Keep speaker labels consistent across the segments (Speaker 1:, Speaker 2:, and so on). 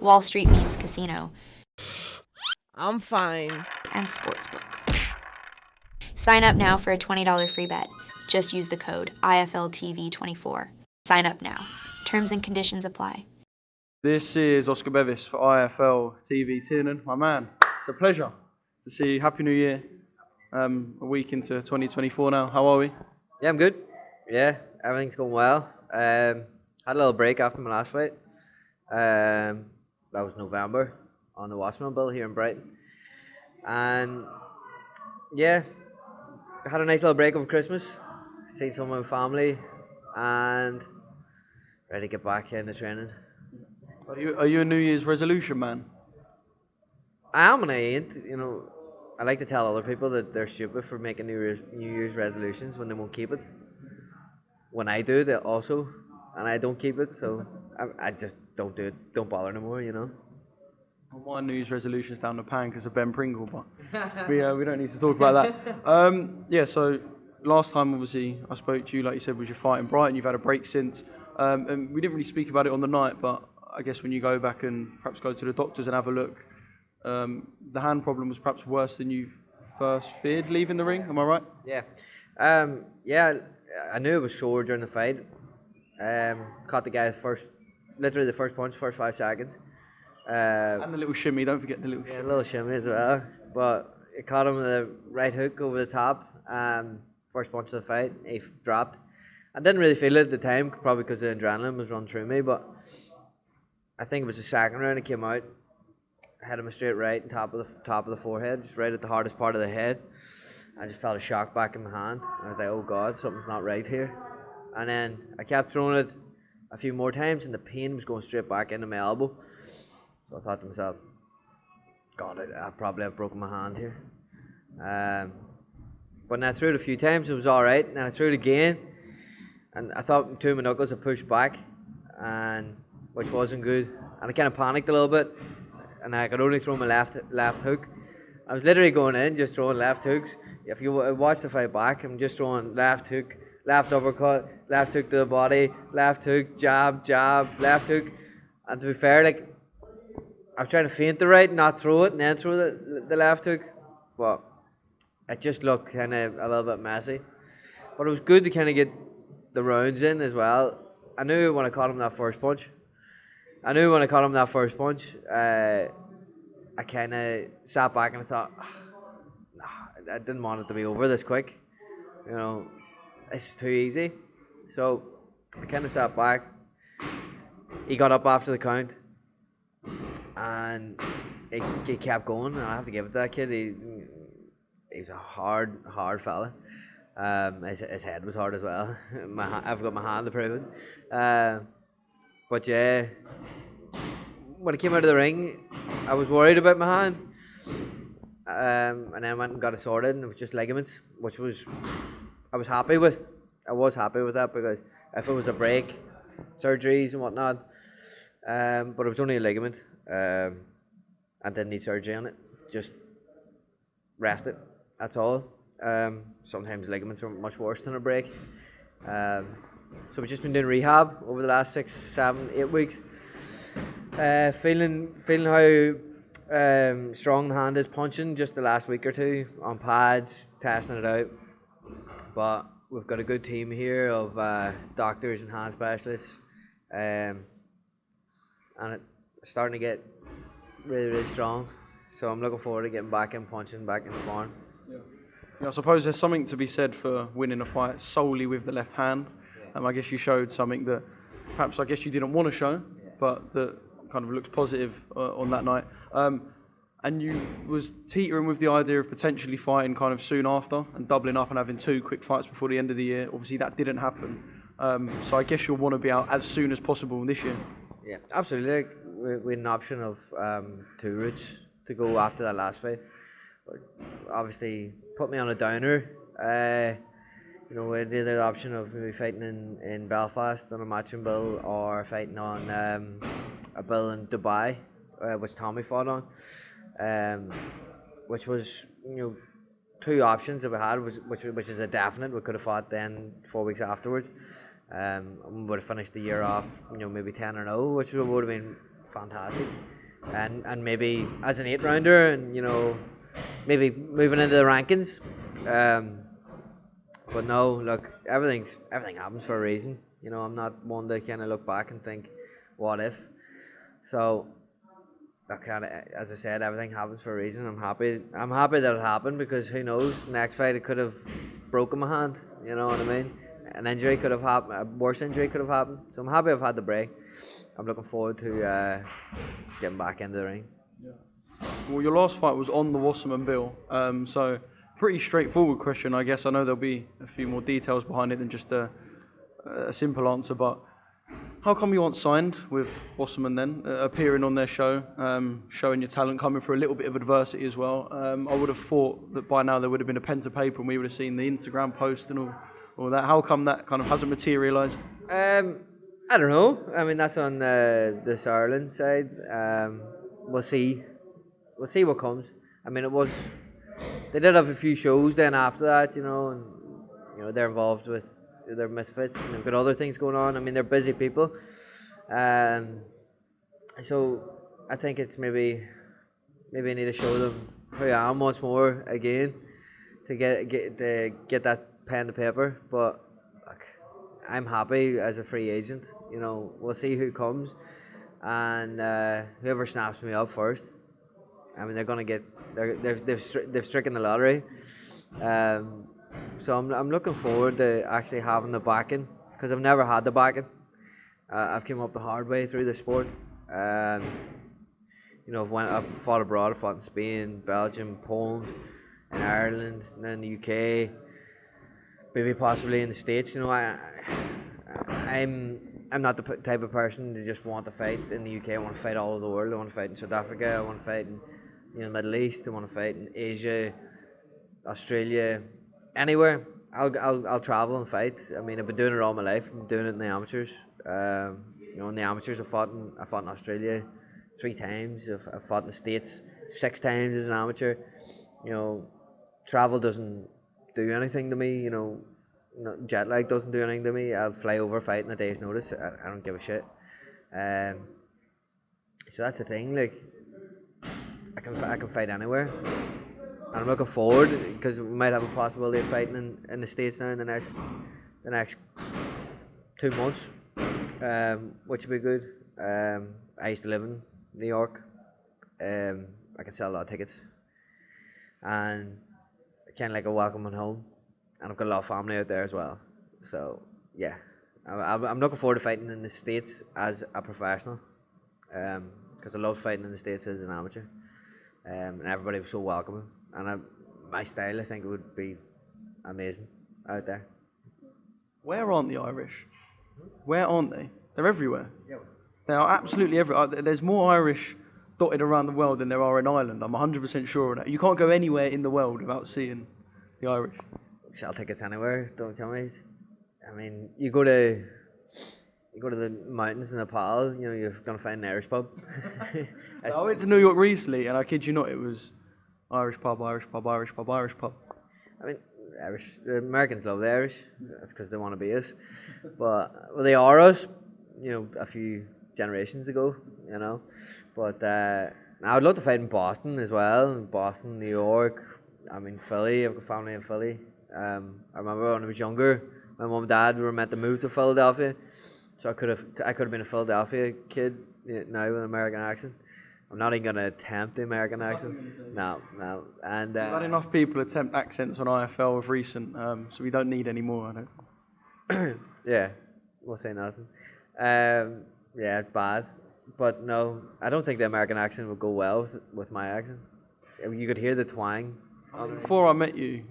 Speaker 1: Wall Street Memes Casino,
Speaker 2: I'm fine.
Speaker 1: and Sportsbook. Sign up now for a $20 free bet. Just use the code IFLTV24. Sign up now. Terms and conditions apply.
Speaker 3: This is Oscar Bevis for IFL TV Tiernan, my man. It's a pleasure to see you. Happy New Year. A week into 2024 now. How are we?
Speaker 4: Yeah, I'm good. Yeah, everything's going well. Had a little break after my last fight. That was November on the Wasserman Bill here in Brighton. And yeah, had a nice little break over Christmas. Seen some of my family and ready to get back into training.
Speaker 3: Are you a New Year's resolution man?
Speaker 4: I am and I ain't. You know, I like to tell other people that they're stupid for making New Year's resolutions when they won't keep it. When I do, they also, and I don't keep it, so I just don't do it. Don't bother no more, you know.
Speaker 3: My New Year's resolution's down the pan because of Ben Pringle, but we don't need to talk about that. So last time, obviously, I spoke to you, like you said, was your fight in Brighton. You've had a break since, and we didn't really speak about it on the night, but I guess when you go back and perhaps go to the doctors and have a look, the hand problem was perhaps worse than you first feared leaving the ring. Am I right?
Speaker 4: Yeah. I knew it was sore during the fight. Caught the guy literally the first punch, first 5 seconds.
Speaker 3: And the little shimmy, don't forget the little shimmy.
Speaker 4: Yeah, a little shimmy as well. But it caught him with a right hook over the top. First punch of the fight, he dropped. I didn't really feel it at the time, probably because the adrenaline was running through me, but I think it was the second round. It came out, hit him a straight right on top of the forehead, just right at the hardest part of the head. I just felt a shock back in my hand. And I was like, oh God, something's not right here. And then I kept throwing it a few more times and the pain was going straight back into my elbow. So I thought to myself, God, I probably have broken my hand here. But when I threw it a few times, it was all right. And then I threw it again. And I thought two of my knuckles had pushed back, which wasn't good. And I kind of panicked a little bit. And I could only throw my left hook. I was literally going in, just throwing left hooks. If you watch the fight back, I'm just throwing left hook, left uppercut, left hook to the body, left hook, jab, left hook. And to be fair, like, I'm trying to feint the right, not throw it, and then throw the left hook. But it just looked kind of a little bit messy. But it was good to kind of get the rounds in as well. I knew when I caught him that first punch, I kind of sat back and I thought, I didn't want it to be over this quick. You know, it's too easy. So I kind of sat back. He got up after the count and he kept going. And I have to give it to that kid. He's a hard fella. His head was hard as well. I've got my hand to prove it. But yeah, when I came out of the ring, I was worried about my hand, and then I went and got it sorted, and it was just ligaments, which I was happy with. I was happy with that because if it was a break, surgeries and whatnot, but it was only a ligament, and didn't need surgery on it. Just rest it. That's all. Sometimes ligaments are much worse than a break. So we've just been doing rehab over the last 6, 7, 8 weeks. Feeling how strong the hand is, punching just the last week or two on pads, testing it out. But we've got a good team here of doctors and hand specialists, and it's starting to get really, really strong. So I'm looking forward to getting back in punching, back in sparring.
Speaker 3: Yeah, I suppose there's something to be said for winning a fight solely with the left hand. I guess you showed something that perhaps you didn't want to show, but that kind of looks positive on that night. And you was teetering with the idea of potentially fighting kind of soon after and doubling up and having 2 quick fights before the end of the year. Obviously, that didn't happen. So I guess you'll want to be out as soon as possible this year. Yeah,
Speaker 4: absolutely. Like, we had an option of 2 routes to go after that last fight. Obviously, put me on a downer. We had the option of maybe fighting in Belfast on a matching bill or fighting on a bill in Dubai, which Tommy fought on, which was 2 options that we had, which is a definite. We could have fought then 4 weeks afterwards. We would have finished the year off, maybe 10-0, which would have been fantastic. and maybe as an 8-rounder, and maybe moving into the rankings. But no, look, everything happens for a reason. I'm not one to kind of look back and think, what if? So, as I said, everything happens for a reason. I'm happy that it happened, because who knows? Next fight, it could have broken my hand. You know what I mean? An injury could have happened. A worse injury could have happened. So I'm happy I've had the break. I'm looking forward to getting back into the ring.
Speaker 3: Yeah. Well, your last fight was on the Wasserman bill. So pretty straightforward question, I guess. I know there'll be a few more details behind it than just a simple answer, but how come you weren't signed with Wasserman then, appearing on their show, showing your talent, coming through a little bit of adversity as well? I would have thought that by now there would have been a pen to paper and we would have seen the Instagram post and all that. How come that kind of hasn't materialised?
Speaker 4: I don't know. I mean, that's on this Ireland side. We'll see. We'll see what comes. I mean, they did have a few shows then after that, and they're involved with their misfits and they've got other things going on. I mean, they're busy people. So I think it's maybe I need to show them who I am once more again to get that pen to paper. But look, I'm happy as a free agent. We'll see who comes, and whoever snaps me up first. I mean, they're gonna get. They've stricken the lottery. So I'm looking forward to actually having the backing, because I've never had the backing. I've come up the hard way through the sport. I've fought abroad. I've fought in Spain, Belgium, Poland, in Ireland, and then the UK, maybe possibly in the States. I'm not the type of person to just want to fight in the UK. I want to fight all over the world. I want to fight in South Africa. I want to fight in the Middle East. I want to fight in Asia, Australia, anywhere. I'll travel and fight. I mean, I've been doing it all my life. I've been doing it in the amateurs. In the amateurs, I fought in Australia 3 times. I've fought in the States 6 times as an amateur. Travel doesn't do anything to me. Jet lag doesn't do anything to me. I'll fly over, fight in a day's notice. I don't give a shit. So that's the thing. Like, I can fight anywhere. And I'm looking forward, because we might have a possibility of fighting in the States now in the next 2 months, which would be good. I used to live in New York. I can sell a lot of tickets, and kind of like a welcome home. And I've got a lot of family out there as well. So yeah, I'm looking forward to fighting in the States as a professional, because I love fighting in the States as an amateur, and everybody was so welcoming. And my style, I think, it would be amazing out there.
Speaker 3: Where aren't the Irish? Where aren't they? They're everywhere. Yeah. They are absolutely everywhere. There's more Irish dotted around the world than there are in Ireland. I'm 100% sure of that. You can't go anywhere in the world without seeing the Irish.
Speaker 4: Sell tickets anywhere, don't tell me. I mean, you go to the mountains in Nepal, you're gonna find an Irish pub.
Speaker 3: I went to New York recently, and I kid you not, it was Irish pub, Irish pub, Irish pub, Irish pub.
Speaker 4: I mean, the Americans love the Irish. That's because they want to be us. But they are us, a few generations ago, But I would love to fight in Boston as well. Boston, New York. I mean, Philly. I've got family in Philly. I remember when I was younger, my mum and dad were meant to move to Philadelphia, so I could have been a Philadelphia kid now with an American accent. I'm not even gonna attempt the American accent. No. And
Speaker 3: we've had enough people attempt accents on IFL of recent, so we don't need any more. I don't.
Speaker 4: Yeah, we'll say nothing. Yeah, bad, but no, I don't think the American accent would go well with my accent. You could hear the twang.
Speaker 3: Before I met you,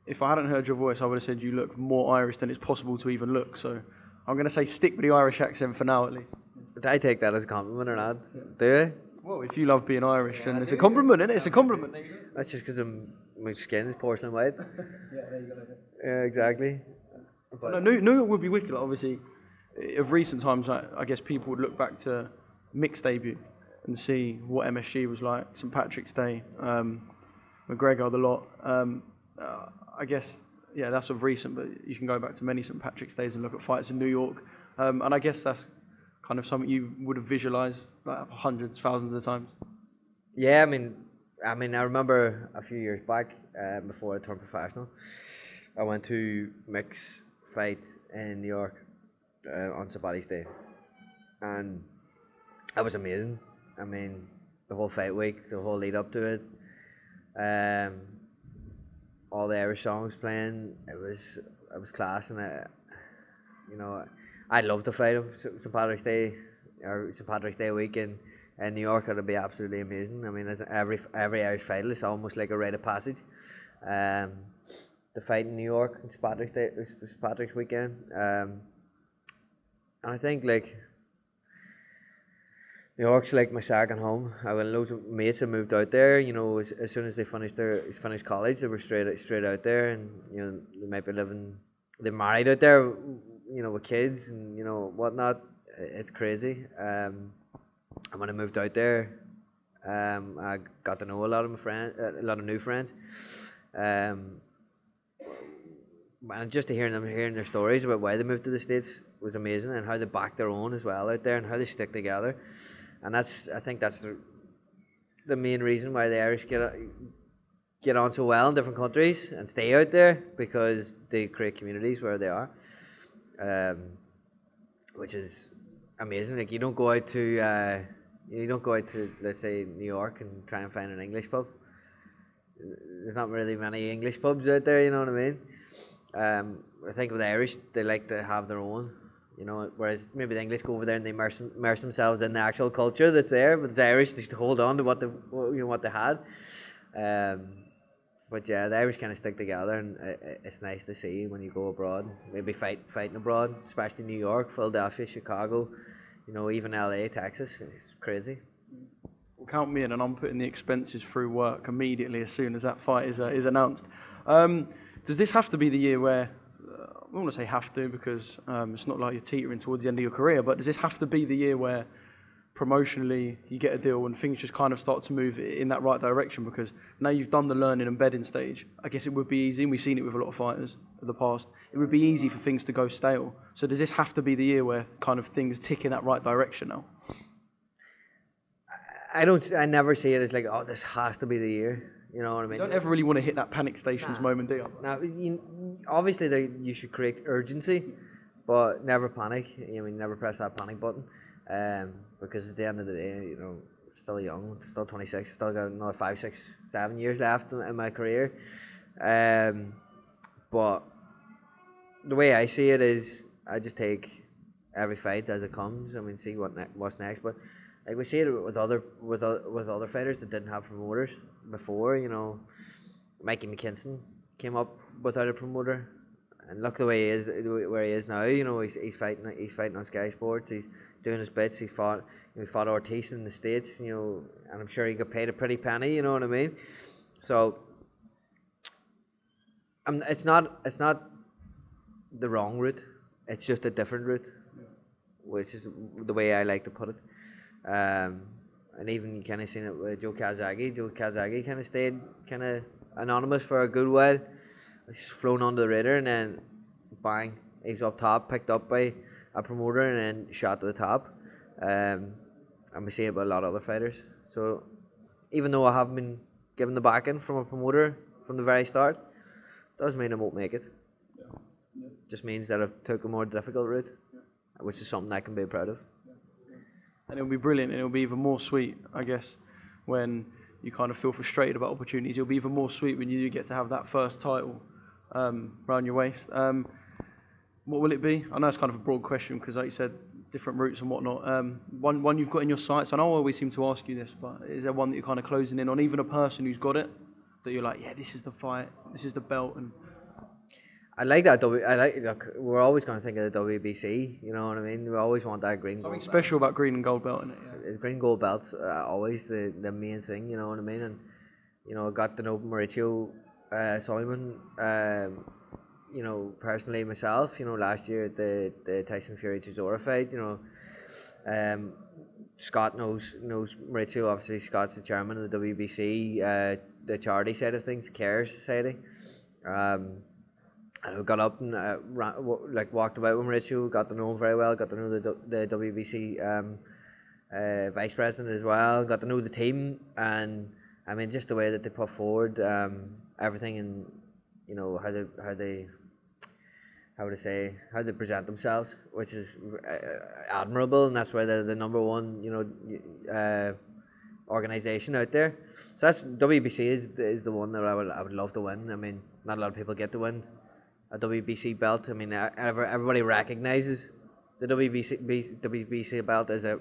Speaker 3: if I hadn't heard your voice, I would have said you look more Irish than it's possible to even look. So I'm going to say stick with the Irish accent for now, at least.
Speaker 4: Do I take that as a compliment or not? Yeah. Do I?
Speaker 3: Well, if you love being Irish, then it's a compliment, isn't it? It's a compliment.
Speaker 4: That's just because my skin is porcelain white.
Speaker 3: Yeah, there you go.
Speaker 4: Yeah, exactly.
Speaker 3: But no, New York would be wicked. Obviously, of recent times, I guess people would look back to Mick's debut and see what MSG was like, St. Patrick's Day, McGregor, the lot. I guess, yeah, that's of recent, but you can go back to many St. Patrick's Days and look at fights in New York. And I guess that's kind of something you would have visualized like hundreds, thousands of times?
Speaker 4: Yeah, I remember a few years back, before I turned professional, I went to Mick's fight in New York on St. Paddy's Day, and that was amazing. I mean, the whole fight week, the whole lead up to it, all the Irish songs playing, it was class, and I'd love to fight him St. Patrick's Day or St. Patrick's Day week in New York. It'd be absolutely amazing. I mean, as every Irish fight is almost like a rite of passage. The fight in New York on St. Patrick's Day, St. Patrick's weekend, and I think like New York's like my second home. I got loads of mates that moved out there. You know, as soon as they finished college, they were straight out there, and you know they might be they're married out there, you know, with kids and you know whatnot. It's crazy. And when I moved out there, I got to know a lot of my friends, a lot of new friends. And just to hearing their stories about why they moved to the States was amazing, and how they back their own as well out there, and how they stick together. And I think that's the main reason why the Irish get on so well in different countries and stay out there, because they create communities where they are, which is amazing. Like you don't go out to let's say New York and try and find an English pub. There's not really many English pubs out there, you know what I mean? I think with the Irish, they like to have their own, you know, whereas maybe the English go over there and they immerse themselves in the actual culture that's there, but the Irish just hold on to what they had. But yeah, the Irish kind of stick together, and it's nice to see when you go abroad, maybe fighting abroad, especially New York, Philadelphia, Chicago, you know, even LA, Texas. It's crazy.
Speaker 3: Well, count me in, and I'm putting the expenses through work immediately as soon as that fight is announced. Does this have to be the year where, I don't want to say have to, because it's not like you're teetering towards the end of your career, but does this have to be the year where promotionally you get a deal and things just kind of start to move in that right direction? Because now you've done the learning and bedding stage, I guess it would be easy, and we've seen it with a lot of fighters of the past, it would be easy for things to go stale. So does this have to be the year where kind of things tick in that right direction now?
Speaker 4: I never see it as like, oh, this has to be the year. You know what I mean?
Speaker 3: You don't ever really want to hit that panic stations moment, do you?
Speaker 4: Now, obviously, you should create urgency, but never panic. I mean, never press that panic button, because at the end of the day, you know, still young, still 26, still got another 5, 6, 7 years left in my career. But the way I see it is, I just take every fight as it comes. I mean, see what's next, but. Like we see it with other fighters that didn't have promoters before. You know, Mikey McKinson came up without a promoter, and look the way he is, where he is now. You know, he's fighting on Sky Sports. He's doing his bits. He fought Ortiz in the States. You know, and I'm sure he got paid a pretty penny. You know what I mean? So, it's not the wrong route. It's just a different route, which is the way I like to put it. And even you kind of seen it with Joe Kazagi. Joe Kazagi kind of stayed kind of anonymous for a good while. He's flown under the radar, and then bang, he's up top, picked up by a promoter, and then shot to the top. And we see it with a lot of other fighters. So even though I haven't been given the backing from a promoter from the very start, doesn't mean I won't make it. Just means that I've took a more difficult route, which is something I can be proud of.
Speaker 3: And it'll be brilliant, and it'll be even more sweet, I guess, when you kind of feel frustrated about opportunities. It'll be even more sweet when you get to have that first title around your waist. What will it be? I know it's kind of a broad question because, like you said, different routes and whatnot. One you've got in your sights. I know I always seem to ask you this, but is there one that you're kind of closing in on, even a person who's got it, that you're like, yeah, this is the fight, this is the belt? And
Speaker 4: I like that. Look, we're always going to think of the WBC. You know what I mean? We always want that green.
Speaker 3: Something special about green and gold belt, isn't it? Yeah.
Speaker 4: Green gold belts always the main thing. You know what I mean? And you know, I got to know Mauricio Sullivan. You know, personally myself. You know, last year at the Tyson Fury Chisora fight. You know, Scott knows Mauricio. Obviously, Scott's the chairman of the WBC, the charity side of things, CARE Society. I got up and walked about with Mauricio, got to know him very well, got to know the WBC vice president as well, got to know the team, and I mean just the way that they put forward everything, and you know how they present themselves, which is admirable, and that's why they're the number one organization out there. So that's WBC is the one that I would love to win. I mean, not a lot of people get to win a WBC belt. I mean, everybody recognizes the WBC belt as a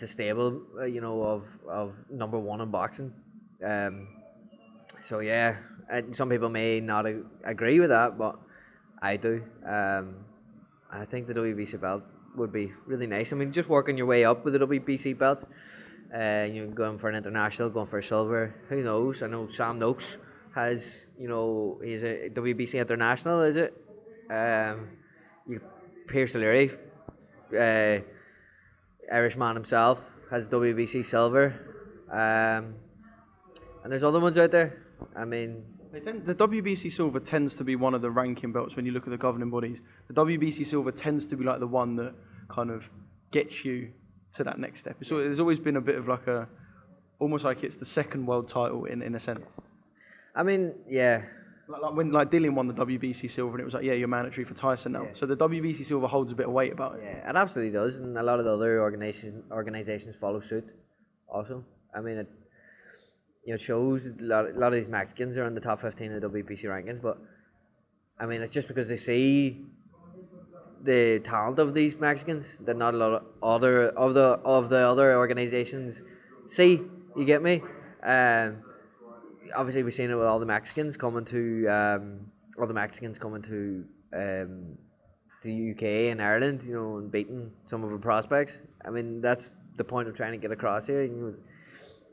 Speaker 4: stable, of number one in boxing. So yeah, some people may not agree with that, but I do. I think the WBC belt would be really nice. I mean, just working your way up with the WBC belt. Going for an international, going for a silver. Who knows? I know Sam Noakes has, he's a WBC international, is it? Pierce O'Leary, Irishman himself, has WBC silver. And there's other ones out there. I mean,
Speaker 3: the WBC silver tends to be one of the ranking belts when you look at the governing bodies. The WBC silver tends to be like the one that kind of gets you to that next step. So there's always been a bit of almost like it's the second world title in a sense.
Speaker 4: I mean, yeah.
Speaker 3: When Dillian won the WBC silver, and it was like, yeah, you're mandatory for Tyson now. Yeah. So the WBC silver holds a bit of weight about it.
Speaker 4: Yeah, it absolutely does, and a lot of the other organizations follow suit. Also, I mean, it shows a lot of these Mexicans are in the top 15 of the WBC rankings, but I mean, it's just because they see the talent of these Mexicans that not a lot of other other organizations see. You get me? Obviously, we've seen it with all the Mexicans coming to the UK and Ireland, and beating some of the prospects. I mean, that's the point of trying to get across here.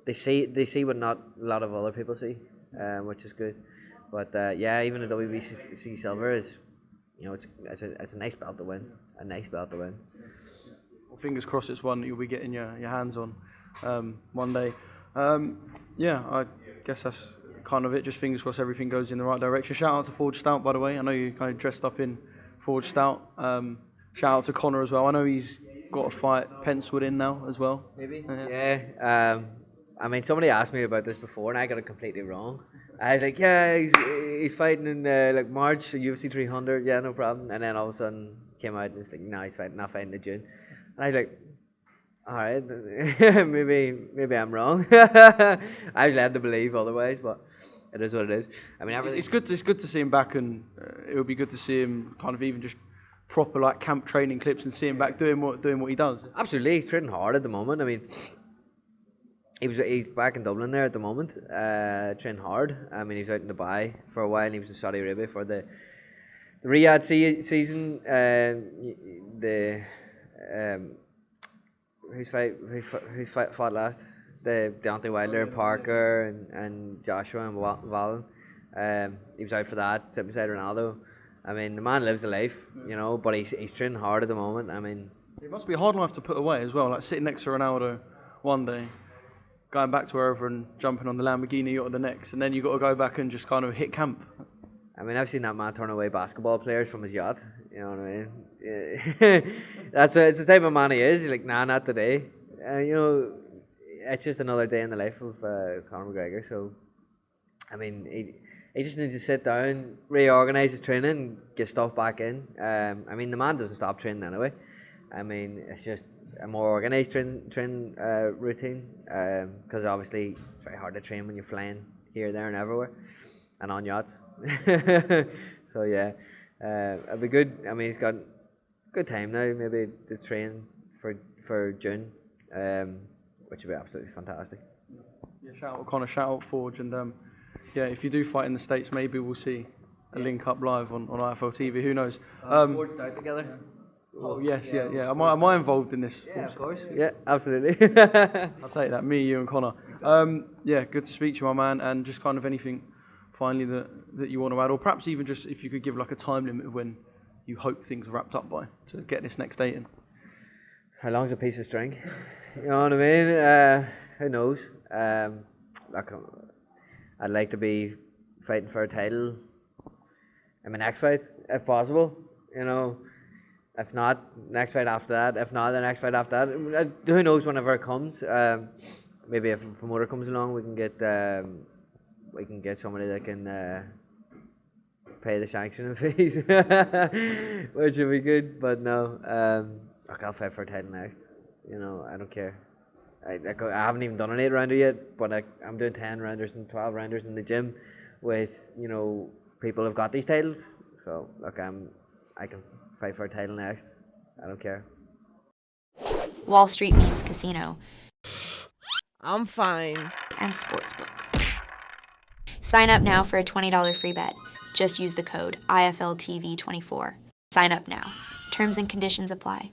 Speaker 4: They see what not a lot of other people see, which is good. But even the WBC silver is, it's a nice belt to win. A nice belt to win.
Speaker 3: Well, fingers crossed, it's one that you'll be getting your hands on one day. I guess that's kind of it. Just fingers crossed everything goes in the right direction. Shout out to Forge Stout, by the way. I know you kind of dressed up in Forge Stout. Shout out to Conor as well. I know he's got a fight penciled in now as well.
Speaker 4: Maybe. Yeah. I mean, somebody asked me about this before, and I got it completely wrong. I was like, yeah, he's fighting in March, UFC 300. Yeah, no problem. And then all of a sudden came out and was like, no, he's not fighting in June. And I was like, all right, maybe I'm wrong. I was led to believe otherwise, but it is what it is. I mean,
Speaker 3: it's good to see him back, and it would be good to see him kind of even just proper camp training clips and see him back doing what he does.
Speaker 4: Absolutely, he's training hard at the moment. I mean, he's back in Dublin there at the moment, training hard. I mean, he was out in Dubai for a while, and he was in Saudi Arabia for the Riyadh season. Who fought last? The Deontay Wilder, Parker, and Joshua and Valen. He was out for that, sitting beside Ronaldo. I mean, the man lives a life, but he's training hard at the moment. I mean,
Speaker 3: it must be a hard life to put away as well. Like sitting next to Ronaldo one day, going back to wherever and jumping on the Lamborghini yacht the next, and then you got to go back and just kind of hit camp.
Speaker 4: I mean, I've seen that man turn away basketball players from his yacht. You know what I mean? Yeah. It's the type of man he is. He's like, nah, not today. It's just another day in the life of Conor McGregor. So, I mean, he just needs to sit down, reorganise his training, get stuff back in. I mean, the man doesn't stop training anyway. I mean, it's just a more organised training routine, because obviously it's very hard to train when you're flying here, there and everywhere and on yachts. So yeah, it'll be good. I mean, he's got good time now, maybe to train for June, which would be absolutely fantastic.
Speaker 3: Yeah, shout out Conor, shout out Forge, and if you do fight in the States, maybe we'll see a link up live on IFL TV. Who knows?
Speaker 4: Forge start together.
Speaker 3: Oh yes, yeah. Am I involved in this?
Speaker 4: Yeah, of course. Yeah, absolutely.
Speaker 3: I'll take that. Me, you, and Conor. Good to speak to you, my man. And just kind of anything finally that you want to add, or perhaps even just if you could give a time limit of when you hope things are wrapped up by to get this next date in.
Speaker 4: How long's a piece of string? You know what I mean? Who knows? I'd like to be fighting for a title in my next fight, if possible. You know, if not, next fight after that. If not, the next fight after that. Who knows whenever it comes. Maybe if a promoter comes along, we can get somebody that can pay the sanctioning fees, which would be good. But no, I'll fight for a title next. You know, I don't care. I haven't even done an 8-rounder yet, but I'm doing 10 rounders and 12 rounders in the gym with, you know, people who've got these titles. So look, I can fight for a title next. I don't care.
Speaker 1: Wall Street Memes Casino,
Speaker 2: I'm fine.
Speaker 1: and Sportsbook. Sign up now for a $20 free bet. Just use the code IFLTV24. Sign up now. Terms and conditions apply.